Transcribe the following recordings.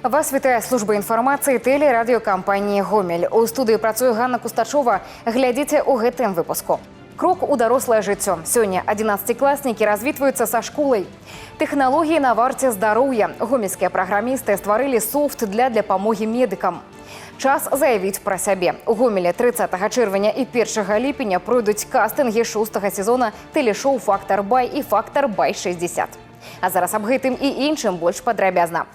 Вас вітає служба інфармацыі тэлерадыёкампаніі «Гомель». У студыі працуе Ганна Кустачова. Глядзіце ў гэтым выпуску. Крок у дарослае жыццё. Сёння 11-класнікі развітваюцца са школай. Тэхналогіі на варце здароўя. Гомельскія праграмісты стварылі софт для дапамогі медыкам. Час заявіць пра сябе. У Гомелі 30 чэрвеня і 1 ліпеня пройдуць кастынгі 6-го сезона тэлешоу «Фактар Бай» і «Фактар Бай-60». А зараз аб гэтым і іншым больш падрабязна.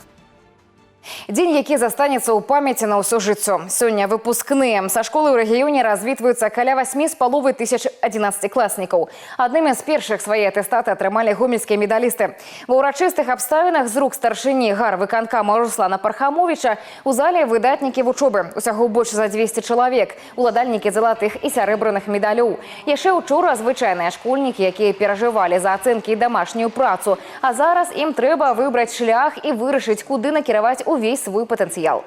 Дзень, які застанецца ў памяці на ўсё жыццё. Сёння выпускныя. Са школы ў рэгіёне развітваюцца каля 8,5 тысяч 11-класнікаў. Аднымі з першых свае атэстаты атрымалі гомельскія медалісты. Ва ўрачыстых абставінах з рук старшыні гарвыканкама Руслана Пархамовича у зале выдатнікі вучобы. Усяго больш за 200 чалавек. Уладальнікі залатых і сярэбраных медалёў. Яшчэ учора звычайныя школьнікі, якія перажывалі за ацэнкі і дамашнюю працу. А зараз ім трэба выбраць шлях і вырашыць, куды накіраваць весь свой потенциал.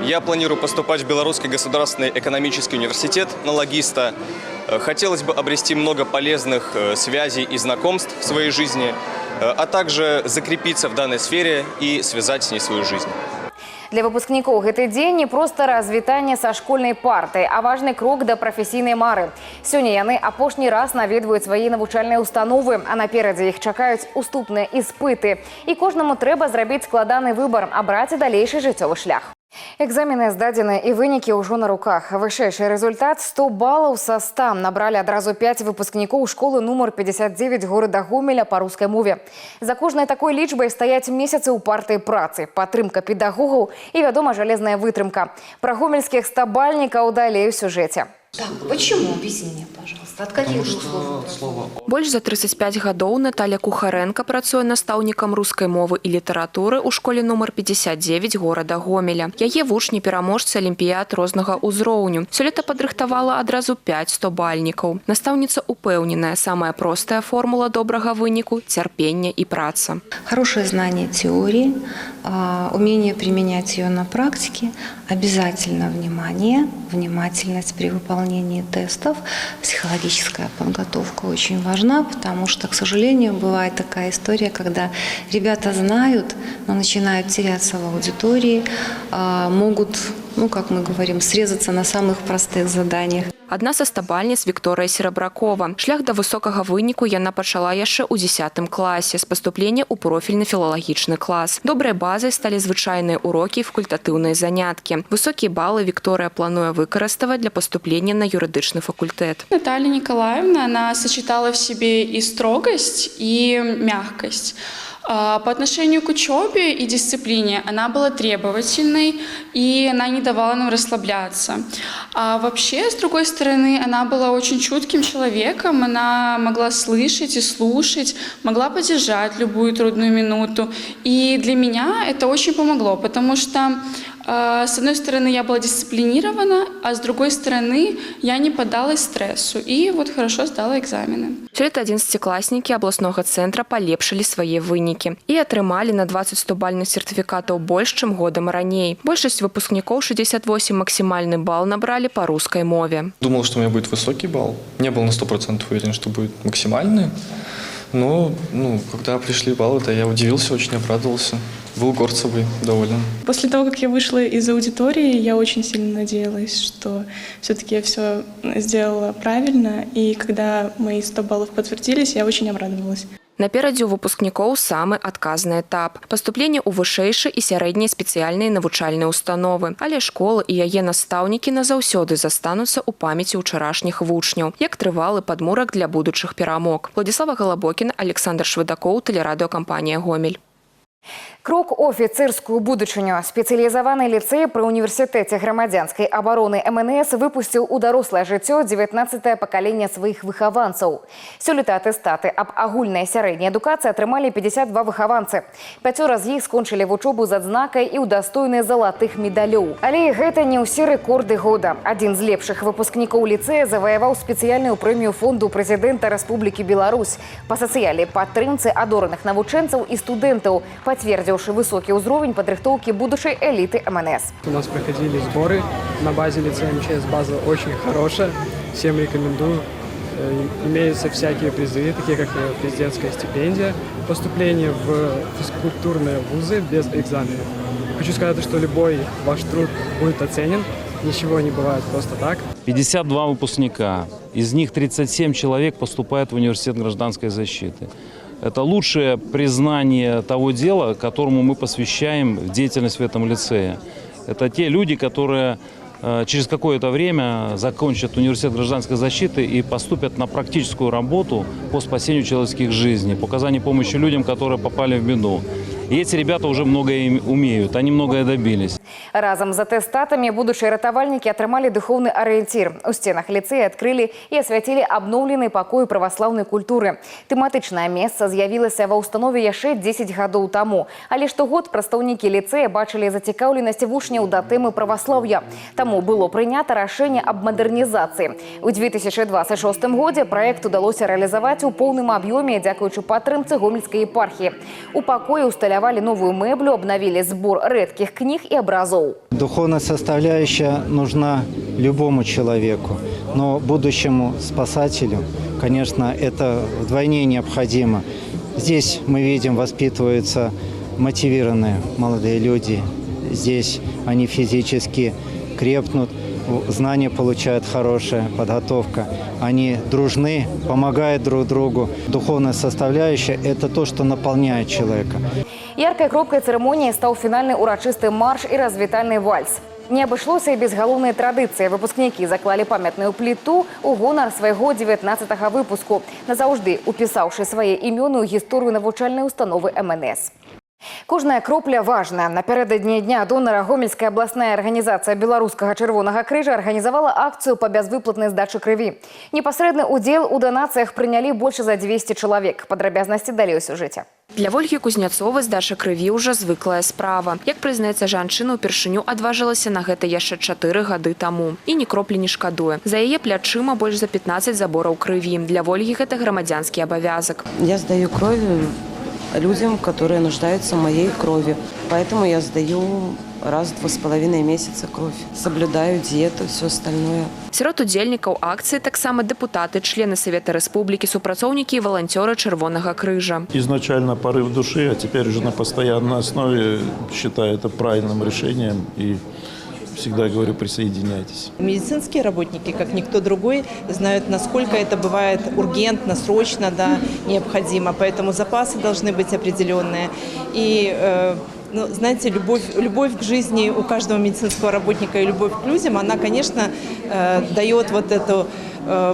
Я планирую поступать в Белорусский государственный экономический университет на логиста. Хотелось бы обрести много полезных связей и знакомств в своей жизни, а также закрепиться в данной сфере и связать с ней свою жизнь. Для выпускнікоў гэты дзень не проста развітанне са школьнай партай, а важны крок да прафесійнай мары. Сёння яны апошні раз наведваюць свае навучальныя установы, а наперадзе іх чакаюць уступныя іспыты. І кожнаму трэба зрабіць складаны выбар, абраць далейшы жыццёвы шлях. Экзамены здадзены і вынікі ўжо на руках. Вышэйшы результат 100 балаў са 100 набралі адразу 5 выпускнікоў школы нумар 59 горада Гомеля па рускай мове. За кожнай такой лічбай стаяць месяцы ў партыі працы, падтрымка педагогаў і, вядома, жалезная вытрымка. Пра гомельскіх стабальнікаў далей у сюжэце. Так, почему? Объясни мне, пожалуйста. От каких слов? Больш за 35 гадоў Наталья Кухаренко працуе настаўнікам рускай мовы і літаратуры ў школе нумар 59 горада Гомеля. Яе вучні пераможцы алімпіяд рознага ўзроўню. Сёлета падрыхтавала адразу 5 100-бальнікаў. Настаўніца упэўненая, самая простая формула добрага выніку – цярпенне і праца. Хорошее знание теории, умение применять ее на практике, обязательно внимание, внимательность при выполнении тестов, психологическая подготовка очень важна, потому что, к сожалению, бывает такая история, когда ребята знают, но начинают теряться в аудитории, могут, как мы говорим, срезаться на самых простых заданиях. Адна са стабальніц Вікторыя Серабракова. Шлях да высокага выніку яна пачала яшчэ ў 10 класе з паступлення ў профільны філалагічны клас. Добрай базай сталі звычайныя урокі і факультатыўныя заняткі. Высокія балы Вікторыя плануе выкарыставаць для паступлення на юридычны факультэт. Наталья Николаевна, она сочетала в себе и строгость, и мягкость. По отношению к учебе и дисциплине она была требовательной, и она не давала нам расслабляться. А вообще, с другой стороны, она была очень чутким человеком, она могла слышать и слушать, могла поддержать любую трудную минуту. И для меня это очень помогло, потому что с одной стороны, я была дисциплинирована, а с другой стороны, я не поддалась стрессу и вот хорошо сдала экзамены. Сёлета 11-класнікі абласнога цэнтра палепшылі свае вынікі і атрымалі на 20 100-бальных сертыфікатаў больш, чым годам раней. Большасць выпускнікоў 68 максимальный балл набрали по русской мове. Думал, что у меня будет высокий балл. Не был на 100% уверен, что будет максимальный. Но когда пришли баллы, то я удивился, очень обрадовался. Был горд собой, доволен. После того, как я вышла из аудитории, я очень сильно надеялась, что все-таки я все сделала правильно. И когда мои 100 баллов подтвердились, я очень обрадовалась. Наперадзе ў выпускнікоў самы адказны этап – паступленне ў вышэйшы і сярэднія спецыяльныя навучальныя установы. Але школа і яе настаўнікі назаўсёды застануцца ў памяці ўчарашніх вучняў, як трывалы падмурак для будучых перамог. Владислава Галабокіна, Александр Швыдакоў, тэлерадыёкампанія «Гомель». Крок у афіцэрскую будучыню. Спецыялізаваны ліцэй пры універсітэце грамадзянскай абароны МНС выпусціў у дарослае жыццё 19-е пакаленне сваіх выхаванцаў. Сёлета атэстаты аб агульнай сярэдняй адукацыі атрымалі 52 выхаванцы. 5 з іх скончылі вучобу з адзнакай і ўдастоены залатых медалёў. Але гэта не ўсе рэкорды года. Адзін з лепшых выпускнікоў ліцэя заваяваў спецыяльную прэмію фонду прэзідэнта Рэспублікі Беларусь па сацыяльнай падтрымцы адораных навучэнцаў і студэнтаў, пацвердзіўшы высокі ўзровень падрыхтоўкі будучай эліты МНС. У нас проходили сборы на базе лицея МЧС. База очень хорошая, всем рекомендую. Имеются всякие призы, такие как президентская стипендия, поступление в физкультурные вузы без экзамена. Хочу сказать, что любой ваш труд будет оценен. Ничего не бывает просто так. 52 выпускника. Из них 37 человек поступает в университет гражданской защиты. Это лучшее признание того дела, которому мы посвящаем деятельность в этом лицее. Это те люди, которые через какое-то время закончат университет гражданской защиты и поступят на практическую работу по спасению человеческих жизней, по оказанию помощи людям, которые попали в беду. И эти ребята уже многое умеют, они многое добились. Разом з атэстатамі будучыя ратавальнікі атрымалі духоўны арыенцір. У сценах ліцэя адкрылі і асвяцілі абноўлены пакой праваслаўнай культуры. Тэматычнае месца з'явілася ва ўстанове яшчэ 10 гадоў таму. Але штогод прадстаўнікі ліцэя бачылі зацікаўленасць вучняў да тэмы праваслаўя. Таму было прынята рашэнне аб мадэрнізацыі. У 2026 годзе праект удалося рэалізаваць у поўным аб'ёме дзякуючы падтрымцы гомельскай епархіі. У пакоі усталявалі новую мэблю, обновили сбор редких книг и образов. Духовная составляющая нужна любому человеку, но будущему спасателю, конечно, это вдвойне необходимо. Здесь мы видим, воспитываются мотивированные молодые люди. Здесь они физически крепнут, знания получают хорошая подготовка. Они дружны, помогают друг другу. Духовная составляющая – это то, что наполняет человека. Яркой кропкой церемонии стал финальный урочистый марш и развітальный вальс. Не обошлось и без галоўнай традиции. Выпускники заклали памятную плиту у гонар своего 19-го выпуску, назаўжды упісаўшы свае імёны ў гісторыю навучальнай установы МНС. Кожная кропля важная. Напередодні Дня донора Гомельская областная организация Белорусского Червоного Крыжа организовала акцию по безвыплатной сдаче крови. Непосредный удел у донациях приняли больше за 200 человек. Подробязности далее у сюжете. Для Вольгі Кузнецовай здача крыві ўжо звыклая справа. Як прызнаецца жанчына, упершыню адважылася на гэта яшчэ 4 гады таму. І ні кроплі не шкадуе. За яе плячыма больш за 15 забораў крыві. Для Вольгі гэта грамадзянскі абавязак. Я сдаю кровь людям, которые нуждаются в моей крови. Поэтому я сдаю раз в 2,5 месяца кровь. Соблюдаю диету, все остальное. Сярод удзельнікаў акцыі таксама дэпутаты, члены Совета Республики, супрацоўнікі и волонтеры Червоного Крыжа. Изначально порыв души, а теперь уже на постоянной основе считаю это правильным решением и всегда говорю, присоединяйтесь. Медицинские работники, как никто другой, знают, насколько это бывает ургентно, срочно, да, необходимо. Поэтому запасы должны быть определенные. И, знаете, любовь к жизни у каждого медицинского работника и любовь к людям, она, конечно, дает вот эту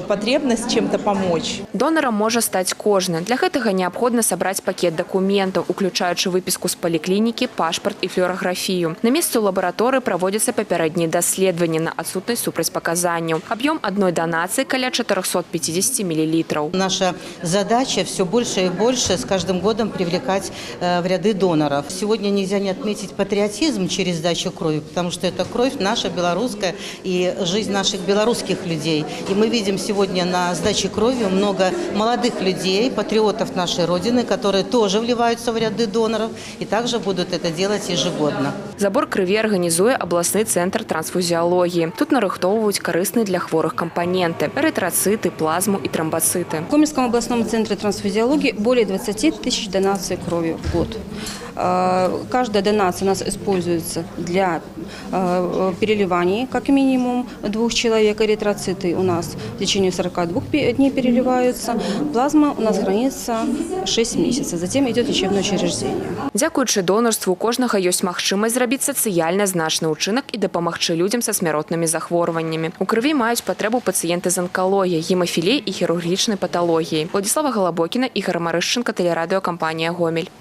потребность чем-то помочь. Донором може стаць кожны. Для гэтага неабходна сабраць пакет дакументаў, уключаючы выпіску з паліклінікі, пашпарт і флюораграфію. На месцы ў лабараторыі праводзяцца папярэднія даследаванні на адсутнасць супрацьпаказанняў. Аб'ём адной данацыі каля 450 мл. Наша задача все больше и больше с каждым годом привлекать в ряды доноров. Сегодня нельзя не отметить патриотизм через сдачу крови, потому что это кровь наша белорусская и жизнь наших белорусских людей. И мы видим сегодня на сдаче крови много молодых людей, патриотов нашей Родины, которые тоже вливаются в ряды доноров и также будут это делать ежегодно. Забор крыві арганізуе абласны цэнтр трансфузіалогіі. Тут нарыхтоўваюць карысныя для хворых кампоненты – эрытрацыты, плазму и тромбоциты. В Гомельском областном центре трансфузиологии более 20 тысяч донаций крови в год. Каждая донация у нас используется для переливания, как минимум 2 человек. Эритроциты у нас в течение 42 дней переливаются. Плазма у нас хранится 6 месяцев. Затем идет лечебное учреждение. Дзякуючы донарству у кожнага ёсць магчымасць зрабіць сацыяльна значны ўчынак і дапамагчы людзям са смяротнымі захворваннямі. У крыві маюць патрэбу пацыенты з анкалогіяй, гемафіліяй і хірургічнай паталогіяй. Владислава Галабокіна, Ігор Марышченко, тэлерадыёкампанія «Гомель».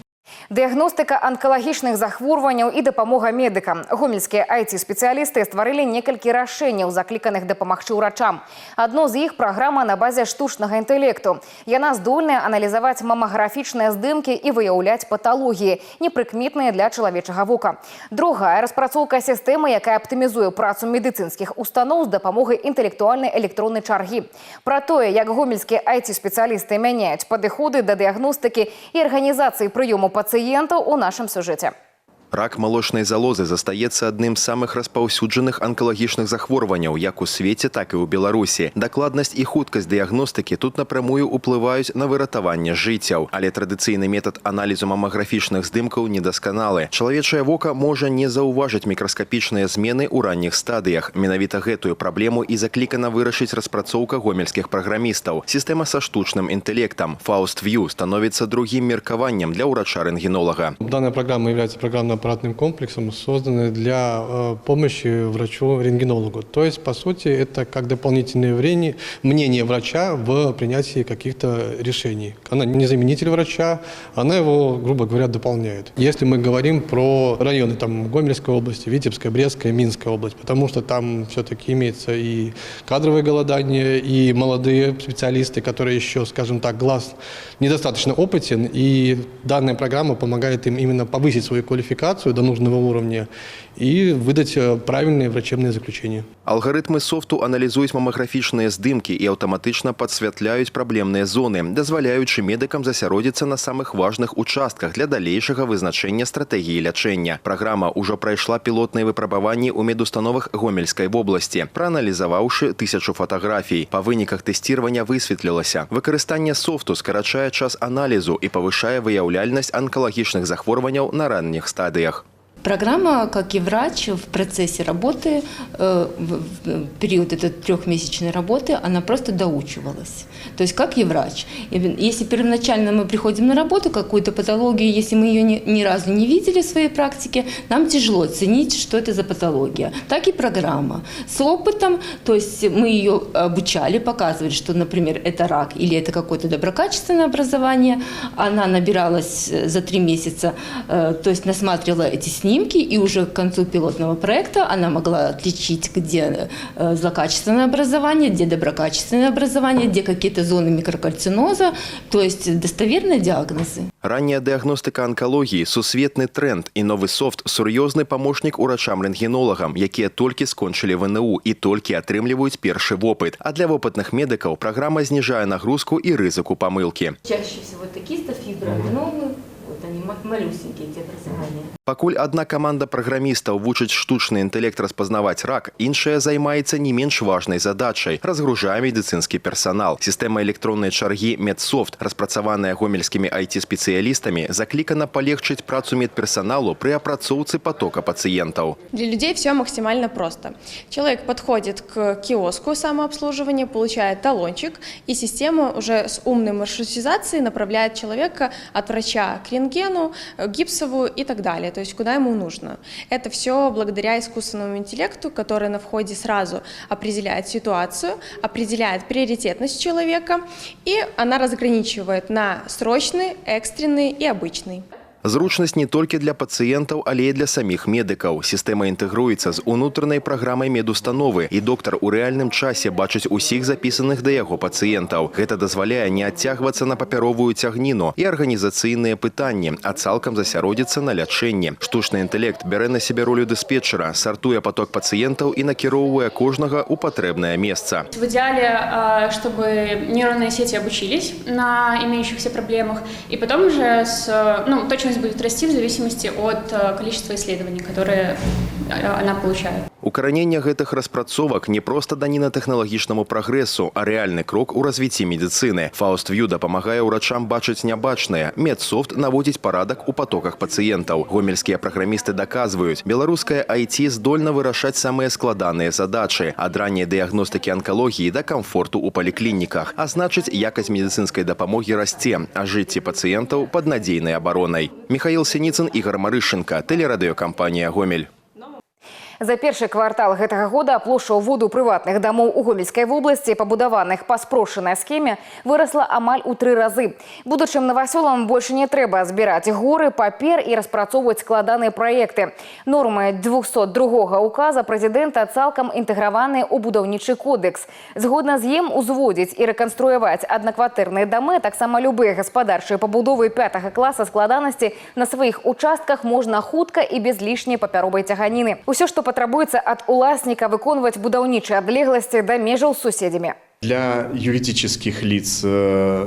Дыягностыка анкалагічных захворванняў і дапамога медыкам. Гомельскія IT-спецыялісты стварылі некалькі рашэнняў, закліканых дапамагчы ўрачам. Адно з іх – праграма на базе штучнага інтэлекту. Яна здольная аналізаваць мамаграфічныя здымкі і выяўляць паталогіі, непрыкметныя для чалавечага вока. Другая – распрацоўка сістэмы, якая аптымізуе працу медыцынскіх устаноў з дапамогай інтэлектуальнай электроннай чаргі. Пра тое, як гомельскія IT-спецыялісты мяняюць падыходы да дыягностыкі і арганізацыі прыёму пациентов у нашем сюжете. Рак молочной залозы застаецца адным з самых распаўсюджаных анкалагічных захворванняў як у свеце, так і ў Беларусі. Дакладнасць і хуткасць дыягностыкі тут напрамую ўплываюць на выратаванне жыццяў. Але традыцыйны метад аналізу мамаграфічных здымкаў недасканалы. Чалавечае вока можа не заўважыць мікраскапічныя змены ў ранніх стадыях. Менавіта гэтую праблему і заклікана вырашыць распрацоўка гомельскіх праграмістаў. Сістэма са штучным інтэлектам FAUST-VIEW становіцца другім меркаваннем для ўрача-рэнтгенолага. Данная программа является программно-аппаратным комплексом, созданной для помощи врачу-рентгенологу. То есть, по сути, это как дополнительное мнение врача в принятии каких-то решений. Она не заменитель врача, она его, грубо говоря, дополняет. Если мы говорим про районы там, Гомельской области, Витебская, Брестская, Минская область, потому что там все-таки имеется и кадровое голодание, и молодые специалисты, которые еще, скажем так, глаз недостаточно опытен, и данная программа помогает им именно повысить свою квалификацию до нужного уровня и выдать правильные врачебные заключения. Алгарытмы софту аналізуюць мамаграфічныя здымкі і аўтаматычна падсвятляюць праблемныя зоны, дазваляючы медыкам засяродзіцца на самых важных участках для далейшага вызначэння стратэгіі лячэння. Праграма ўжо прайшла пілотныя выпрабаванні ў медустановах Гомельскай вобласці, прааналізаваўшы 1000 фатаграфій. Па выніках тэсціравання высветлілася, выкарыстанне софту скарачае час аналізу і павышае выяўляльнасць анкалагічных захворванняў на ранніх стадыях. Программа, как и врач, в процессе работы, в период этой 3-месячной работы, она просто доучивалась. То есть, как и врач. Если первоначально мы приходим на работу, какую-то патологию, если мы ее ни разу не видели в своей практике, нам тяжело оценить, что это за патология. Так и программа. С опытом, то есть мы ее обучали, показывали, что, например, это рак или это какое-то доброкачественное образование. Она набиралась за 3 месяца, то есть насматривала эти снимки, и уже к концу пилотного проекта она могла отличить, где злокачественное образование, где доброкачественное образование, где какие-то зоны микрокальциноза, то есть достоверные диагнозы. Ранняя дыягностыка онкологии – сусветны тренд, и новый софт – сур'ёзны помощник урачам-рентгенолагам, якія толькі скончылі ВНУ и толькі атрымліваюць першы вопыт. А для опытных медиков программа снижает нагрузку и рызыку помылки. Чаще всего это кистофиброаденомы, вот они малюсенькие, эти образования. Пакуль одна команда праграмістаў вучыць штучны інтэлект распазнаваць рак, іншая займаецца не менш важнай задачай – разгружае медыцынскі персанал. Сістэма электроннай чаргі «Медсофт», распрацаваная гомельскімі IT-спецыялістамі, заклікана палегчыць працу медперсоналу при апрацоўцы потока пациентов. Для людей все максимально просто. Человек подходит к киоску самообслуживания, получает талончик, и система уже с умной маршрутизацией направляет человека от врача к рентгену, гипсовую и так далее. То есть куда ему нужно. Это все благодаря искусственному интеллекту, который на входе сразу определяет ситуацию, определяет приоритетность человека, и она разграничивает на срочный, экстренный и обычный. Зручнасць не толькі для пацыентаў, але і для саміх медыкаў. Сістэма інтэгруецца з унутранай праграмай медустановы, і доктар у рэальным часе бачыць усіх запісаных да яго пацыентаў. Гэта дазваляе не адцягвацца на папяровую цягніну і арганізацыйныя пытанні, а цалкам засяродзіцца на лячэнні. Штучны інтэлект бярэ на сябе ролю дыспетчера, сартуе поток пацыентаў і накіроўвае кожнага ў патрэбнае месца. В идеале, чтобы нейронные сети обучились на имеющихся проблемах, и потом уже точно будет расти в зависимости от количества исследований, которые она получает. Укараненне гэтых распрацовак не проста даніна тэхналагічнаму прагрэсу, а рэальны крок у развіцці медыцыны. FAUST-VIEW дапамагае ўрачам бачыць нябачнае. Медсофт наводзіць парадак у потоках пацыентаў. Гомельскія праграмісты даказваюць, беларуская IT здольна вырашаць самыя складаныя задачы, ад ранняй дыягностыкі онкалогіі да камфорту ў паліклініках. А значыць, якасць медыцынскай дапамогі расце, а жыцці пацыентаў пад надзейнай абаронай. Михаил Синицын, Игорь Марышенко, телерадиокомпания «Гомель». За першы квартал гэтага года плошча ўводу прыватных дамоў у Гомельскай вобласці, пабудаваных па спрошчанай схеме, вырасла амаль у 3 разы. Будучым новасёлам больше не трэба збіраць горы папер і распрацоўваць складаныя праекты. Нормы 202 указа прэзідэнта цалкам інтэграваны ў будаўнічы кодэкс. Згодна з ім узводзіць і рэканструяваць аднакватэрныя дамы, таксама любыя гаспадарчыя пабудовы 5 класа складанасці на сваіх участках можна хутка і без лішняй папяровай цяганіны. Усё, што патрабуецца ад уласніка выконваць будаўнічыя адлегласці да межаў з суседзямі. Для юридических лиц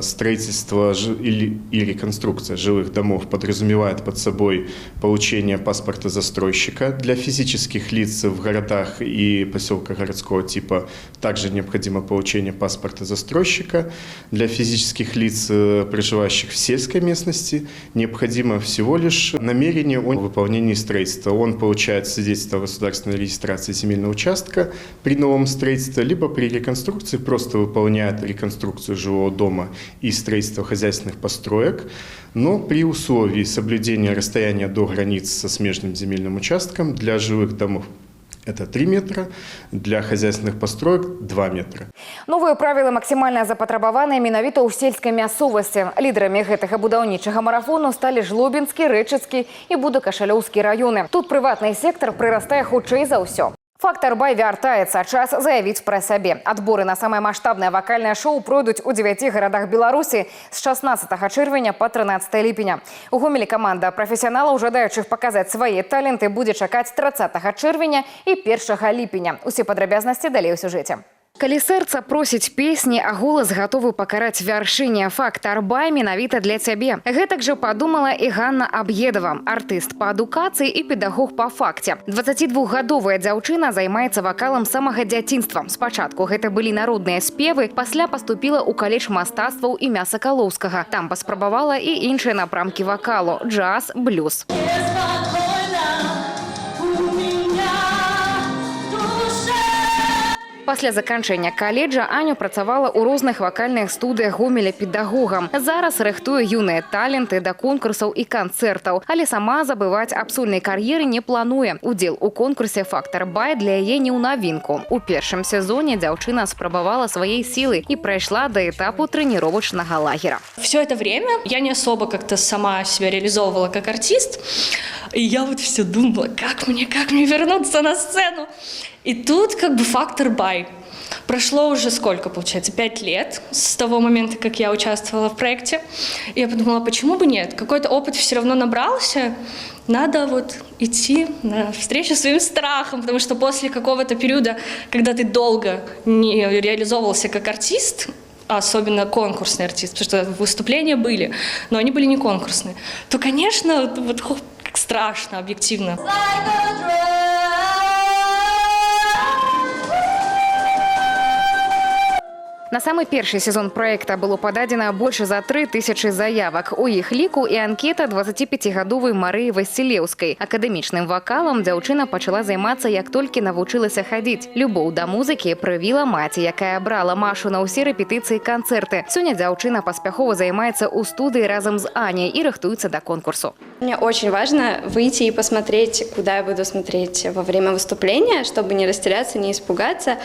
строительство и реконструкция жилых домов подразумевает под собой получение паспорта застройщика. Для физических лиц в городах и поселках городского типа также необходимо получение паспорта застройщика. Для физических лиц, проживающих в сельской местности, необходимо всего лишь намерение о выполнении строительства. Он получает свидетельство о государственной регистрации земельного участка при новом строительстве, либо при реконструкции просто выполняет реконструкцию жилого дома и строительство хозяйственных построек, но при условии соблюдения расстояния до границ со смежным земельным участком для жилых домов это 3 метра, для хозяйственных построек 2 метра. Новыя правілы максімальна запатрабаваныя менавіта ў сельскай мясцовасці. Лідарамі гэтага будаўнічага марафону сталі Жлобінскі, Рэчыцкі і Будакашалёўскі раёны. Тут прыватны сектар прырастае хутчэй за ўсё. Фактор Бай вяртаецца, час заявіць пра сябе. Адборы на самае маштабнае вакальнае шоу пройдуць у 9 гарадах Беларусі з 16 чэрвеня па 13 ліпеня. У Гомелі каманда прафесіяналаў, жадаючых паказаць свае таленты, будзе чакаць 30 чэрвеня і 1 ліпеня. Усе падрабязнасці далей у сюжэце. Калі сэрца просіць песні, а голас гатовы пакараць вяршыня, фактор Бай менавіта для цябе. Гэтак жа падумала і Ганна Аб'едова, артыст па адукацыі і педагог па факце. 22-гадовая дзяўчына займаецца вакалам самага дзяцінства. Спачатку гэта былі народныя спевы, пасля паступіла ў каледж мастацтваў імя Сакалоўскага. Там паспрабавала і іншыя напрамкі вакалу – джаз, блюз. Пасля заканчэння каледжа Аню працавала ў розных вакальных студыях Гомеля педагогам. Зараз рыхтуе юныя таленты да конкурсаў і канцэртаў, але сама забываць аб сольнай кар'еры не плануе. Удзел у конкурсе «Фактор Бай» для яе не ў навінку. У першым сезоне дзяўчына спрабавала сваей сілы і прайшла да этапу тренировочнага лагера. Все это время я не особо как-то сама себя реализовывала как артист. И я вот все думала, как мне вернуться на сцену. И тут как бы «Фактор Бай». Прошло уже сколько, получается, 5 лет с того момента, как я участвовала в проекте. И я подумала, почему бы нет? Какой-то опыт все равно набрался. Надо вот идти на встречу своим страхам, потому что после какого-то периода, когда ты долго не реализовывался как артист, особенно конкурсный артист, потому что выступления были, но они были не конкурсные, то, конечно, вот страшно, объективно. На самый першы сезон проекта было пададзена больш за 3000 заявак. У іх ліку і анкета 25-гадовай Марыі Васілеўскай. Акадэмічным вакалам дзяўчына пачала займацца, як толькі навучылася хадзіць. Любоў да музыкі прывіла маці, якая брала Машу на ўсе рэпетыцыі і канцэрты. Сёння дзяўчына паспяхова займаецца ў студыі разам з Аняй і рыхтуецца да конкурсу. Мне очень важно выйти и посмотреть, куда я буду смотреть во время выступления, чтобы не растеряться, не испугаться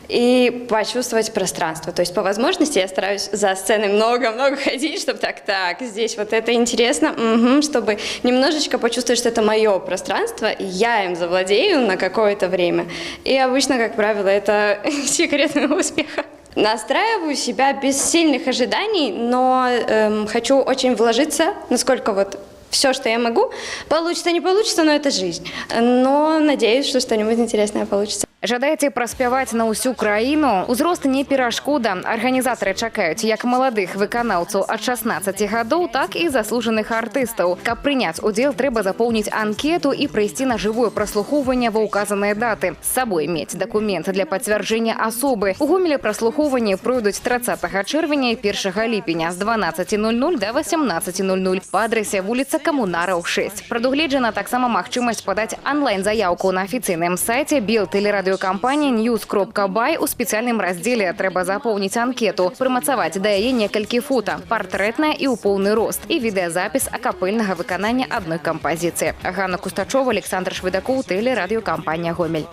и почувствовать пространство. То есть по возможности я стараюсь за сценой много-много ходить, чтобы так, здесь вот это интересно, чтобы немножечко почувствовать, что это мое пространство, и я им завладею на какое-то время. И обычно, как правило, это секрет моего успеха. Настраиваю себя без сильных ожиданий, но хочу очень вложиться, насколько вот все, что я могу. Получится, не получится, но это жизнь. Но надеюсь, что что-нибудь интересное получится. Жадаеце праспяваць на ўсю краіну? Узрост не перашкода. Арганізатары чакаюць як маладых выканаўцаў ад 16 гадоў, так і заслужаных артыстаў. Каб прыняць удзел, трэба запоўніць анкету і прыйсці на жывое праслухоўванне ва ўказаныя даты. З сабой мець дакумент для пацвярджэння асобы. У Гомелі праслухоўванні пройдуць 30 чэрвеня і 1 ліпеня з 12:00 до 18:00 па адрэсе вуліца Камунараў 6. Прадугледжана таксама магчымасць падаць онлайн-заявку на афіцыйным сайце Белтэлерадыё кампании news.by у спецыяльным раздзеле трэба запоўніць анкету, прымацаваць да яе некалькі фота, партрэтная і ў поўны рост і відэазапіс акапельнага выканання адной кампазіцыі. Ганна Кустачова, Александр Шведакоў, тэлерадыёкампанія «Гомель».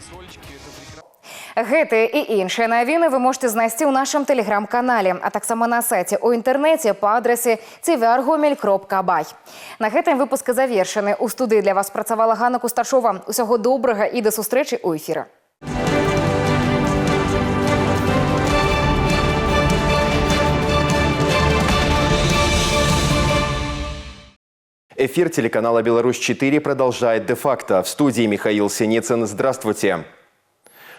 Гэтыя і іншыя навіны вы можете знайсці ў нашым тэлеграм-канале, а таксама на сайце ў інтэрнэце па адрасе cvrgomel.by. На гэтым выпуск завершаны. У студыі для вас працавала Ганна Кустачова. Усяго добрага і да сустрэчы ў эфіры. Эфир телеканала «Беларусь-4» продолжает «Де-факто». В студии Михаил Синицын. Здравствуйте.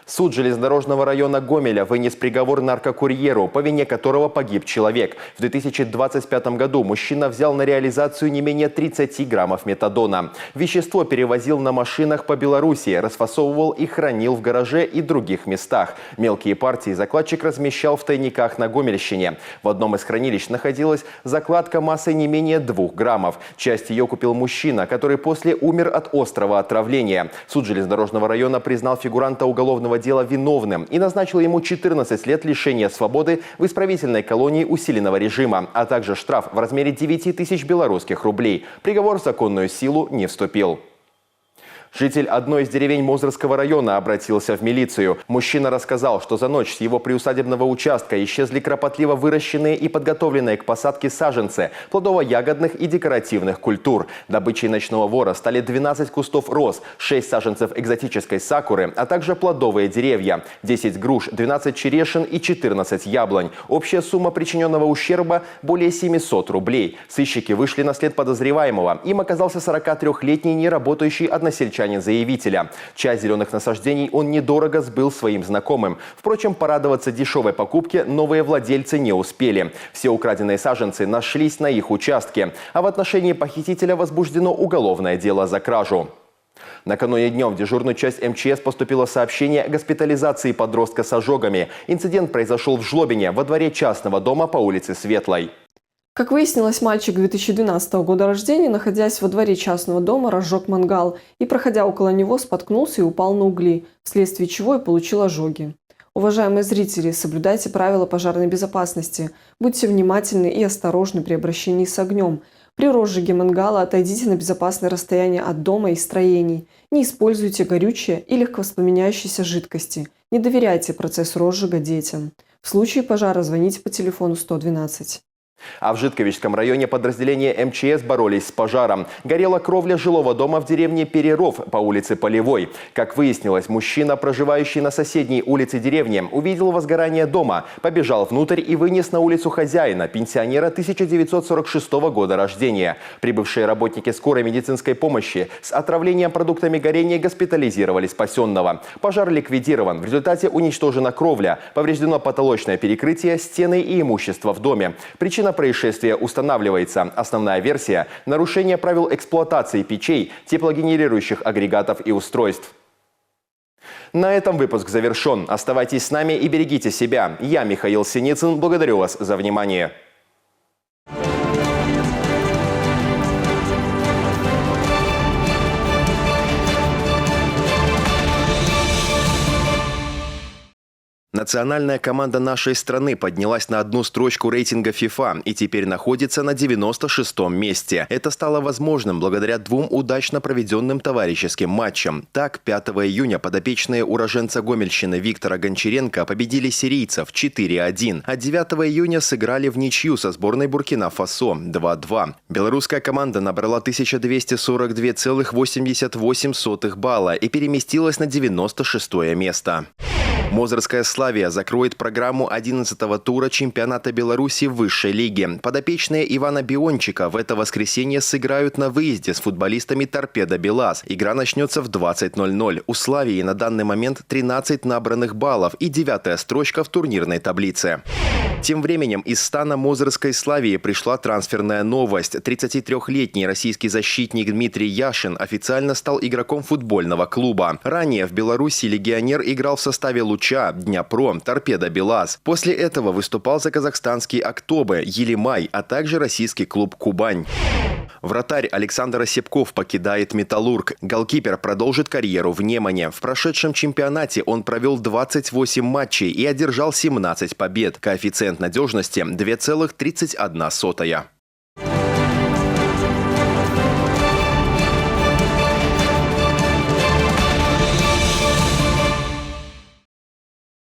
Суд железнодорожного района Гомеля вынес приговор наркокурьеру, по вине которого погиб человек. В 2025 году мужчина взял на реализацию не менее 30 граммов метадона. Вещество перевозил на машинах по Беларуси, расфасовывал и хранил в гараже и других местах. Мелкие партии закладчик размещал в тайниках на Гомельщине. В одном из хранилищ находилась закладка массой не менее 2 граммов. Часть ее купил мужчина, который после умер от острого отравления. Суд железнодорожного района признал фигуранта уголовного дела виновным и назначил ему 14 лет лишения свободы в исправительной колонии усиленного режима, а также штраф в размере 9 тысяч белорусских рублей. Приговор в законную силу не вступил. Житель одной из деревень Мозырского района обратился в милицию. Мужчина рассказал, что за ночь с его приусадебного участка исчезли кропотливо выращенные и подготовленные к посадке саженцы плодово-ягодных и декоративных культур. Добычей ночного вора стали 12 кустов роз, 6 саженцев экзотической сакуры, а также плодовые деревья, 10 груш, 12 черешин и 14 яблонь. Общая сумма причиненного ущерба – более 700 рублей. Сыщики вышли на след подозреваемого. Им оказался 43-летний неработающий односельчанин заявителя. Часть зеленых насаждений он недорого сбыл своим знакомым. Впрочем, порадоваться дешевой покупке новые владельцы не успели. Все украденные саженцы нашлись на их участке, а в отношении похитителя возбуждено уголовное дело за кражу. Накануне днем в дежурную часть МЧС поступило сообщение о госпитализации подростка с ожогами. Инцидент произошел в Жлобине, во дворе частного дома по улице Светлой. Как выяснилось, мальчик 2012 года рождения, находясь во дворе частного дома, разжег мангал и, проходя около него, споткнулся и упал на угли, вследствие чего и получил ожоги. Уважаемые зрители, соблюдайте правила пожарной безопасности, будьте внимательны и осторожны при обращении с огнем. При розжиге мангала отойдите на безопасное расстояние от дома и строений. Не используйте горючее и легковоспламеняющиеся жидкости. Не доверяйте процессу розжига детям. В случае пожара звоните по телефону 112. А в Житковичском районе подразделения МЧС боролись с пожаром. Горела кровля жилого дома в деревне Переров по улице Полевой. Как выяснилось, мужчина, проживающий на соседней улице деревни, увидел возгорание дома, побежал внутрь и вынес на улицу хозяина, пенсионера 1946 года рождения. Прибывшие работники скорой медицинской помощи с отравлением продуктами горения госпитализировали спасенного. Пожар ликвидирован. В результате уничтожена кровля, повреждено потолочное перекрытие, стены и имущество в доме. Причина происшествия устанавливается. Основная версия – нарушение правил эксплуатации печей, теплогенерирующих агрегатов и устройств. На этом выпуск завершен. Оставайтесь с нами и берегите себя. Я, Михаил Синицын, благодарю вас за внимание. Национальная команда нашей страны поднялась на одну строчку рейтинга FIFA и теперь находится на 96-м месте. Это стало возможным благодаря 2 удачно проведенным товарищеским матчам. Так, 5 июня подопечные уроженца Гомельщины Виктора Гончаренко победили сирийцев 4-1, а 9 июня сыграли в ничью со сборной Буркина-Фасо 2-2. Белорусская команда набрала 1242,88 балла и переместилась на 96-е место. Мозырская «Славия» закроет программу 11-го тура чемпионата Беларуси в высшей лиге. Подопечные Ивана Биончика в это воскресенье сыграют на выезде с футболистами «Торпедо Белаз». Игра начнется в 20:00. У «Славии» на данный момент 13 набранных баллов и 9-я строчка в турнирной таблице. Тем временем из стана Мозырской «Славии» пришла трансферная новость. 33-летний российский защитник Дмитрий Яшин официально стал игроком футбольного клуба. Ранее в Беларуси легионер играл в составе «Луча», «Днепром», «Торпедо Белаз». После этого выступал за казахстанский «Актобе», «Елимай», а также российский клуб «Кубань». Вратарь Александр Осепков покидает «Металлург». Голкипер продолжит карьеру в Немане. В прошедшем чемпионате он провел 28 матчей и одержал 17 побед. Коэффициент надежности – 2,31.